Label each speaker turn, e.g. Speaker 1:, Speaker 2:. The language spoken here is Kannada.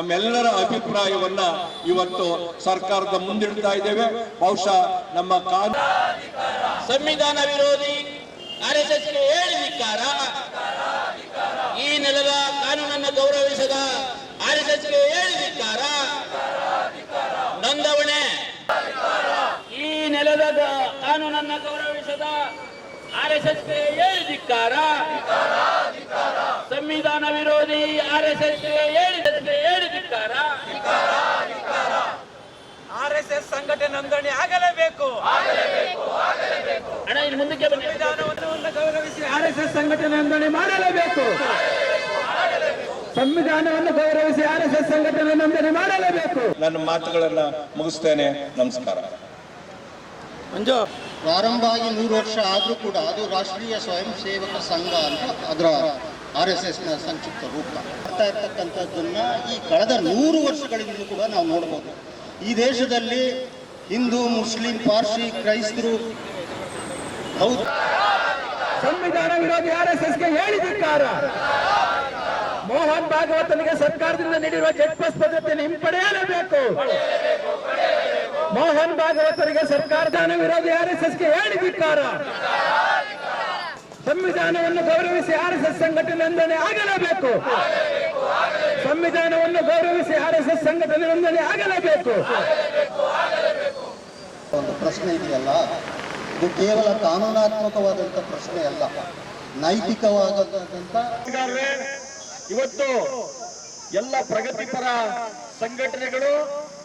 Speaker 1: ನಮ್ಮೆಲ್ಲರ ಅಭಿಪ್ರಾಯವನ್ನ ಇವತ್ತು ಸರ್ಕಾರದ ಮುಂದಿಡ್ತಾ ಇದ್ದೇವೆ. ಬಹುಶಃ ನಮ್ಮ
Speaker 2: ಸಂವಿಧಾನ ವಿರೋಧಿ RSSಗೆ ಹೇಳಿದಿಕ್ಕಾರ, ಈ ನೆಲದ ಕಾನೂನನ್ನು ಗೌರವಿಸದ RSSಗೆ ಹೇಳಿದಿಕ್ಕಾರ, ನೋಂದವಣೆ ಈ ನೆಲದ ಕಾನೂನನ್ನು ಗೌರವಿಸದ RSSಗೆ ಹೇಳಿದಿಕ್ಕಾರ, ಸಂವಿಧಾನ ವಿರೋಧಿ RSSಗೆ ಹೇಳಿದಿಕ್ಕಾರ.
Speaker 3: RSS ಸಂಘಟನೆ ನೋಂದಣಿ ಆಗಲೇಬೇಕು.
Speaker 2: ಅಣ್ಣ ಇನ್ನು ಮುಂದಕ್ಕೆ ಬನ್ನಿ.
Speaker 3: ಸಂವಿಧಾನವನ್ನು ಗೌರವಿಸಿ RSS ಸಂಘಟನೆ ನೋಂದಣಿ ಮಾಡಲೇಬೇಕು. ಸಂವಿಧಾನವನ್ನು ಗೌರವಿಸಿ RSS ಸಂಘಟನೆ ನೋಂದಣಿ ಮಾಡಲೇಬೇಕು.
Speaker 1: ನನ್ನ ಮಾತುಗಳನ್ನ ಮುಗಿಸ್ತೇನೆ. ನಮಸ್ಕಾರ.
Speaker 4: ಪ್ರಾರಂಭ ಆಗಿ 100 ವರ್ಷ ಆದರೂ ಕೂಡ ಅದು ರಾಷ್ಟ್ರೀಯ ಸ್ವಯಂ ಸೇವಕ ಸಂಘ ಅಂತ ಅದರ RSSನ ಸಂಕ್ಷಿಪ್ತ ರೂಪ. ಆಗ್ತಾ ಇರ್ತಕ್ಕಂಥದ್ದನ್ನ ಈ ಕಳೆದ 100 ವರ್ಷಗಳಿಂದಲೂ ಕೂಡ ನಾವು ನೋಡ್ಬೋದು. ಈ ದೇಶದಲ್ಲಿ ಹಿಂದೂ, ಮುಸ್ಲಿಂ, ಪಾರ್ಸಿ, ಕ್ರೈಸ್ತರು ಹೌದು
Speaker 3: ಸಂವಿಧಾನ ವಿರೋಧಿ RSSಗೆ ಹೇಳಿದಿಕ್ಕಾರ. ಮೋಹನ್ ಭಾಗವತನಿಗೆ ಸರ್ಕಾರದಿಂದ ನೀಡಿರುವ ಜೆಡ್ ಪ್ಲಸ್ ಪದ್ಧತಿಯನ್ನು ಹಿಂಪಡೆಯಲೇಬೇಕು. ಮೋಹನ್ ಭಾಗವತರಿಗೆ ಸರ್ಕಾರದ ವಿರೋಧಿ RSSಗೆ ಹೇಳಿದಿಕ್ಕಾರ. ಸಂವಿಧಾನವನ್ನು ಗೌರವಿಸಿ RSS ಸಂಘಟನೆ ನೋಂದಣಿ ಆಗಲೇಬೇಕು. ಸಂವಿಧಾನವನ್ನು ಗೌರವಿಸಿ RSS ಸಂಘಟನೆ ನೋಂದಣಿ ಆಗಲೇಬೇಕು.
Speaker 4: ಒಂದು ಪ್ರಶ್ನೆ ಇದೆಯಲ್ಲ, ಇದು ಕೇವಲ ಕಾನೂನಾತ್ಮಕವಾದಂಥ ಪ್ರಶ್ನೆ ಅಲ್ಲ, ನೈತಿಕವಾದಂಥ.
Speaker 3: ಇವತ್ತು ಎಲ್ಲ ಪ್ರಗತಿಪರ ಸಂಘಟನೆಗಳು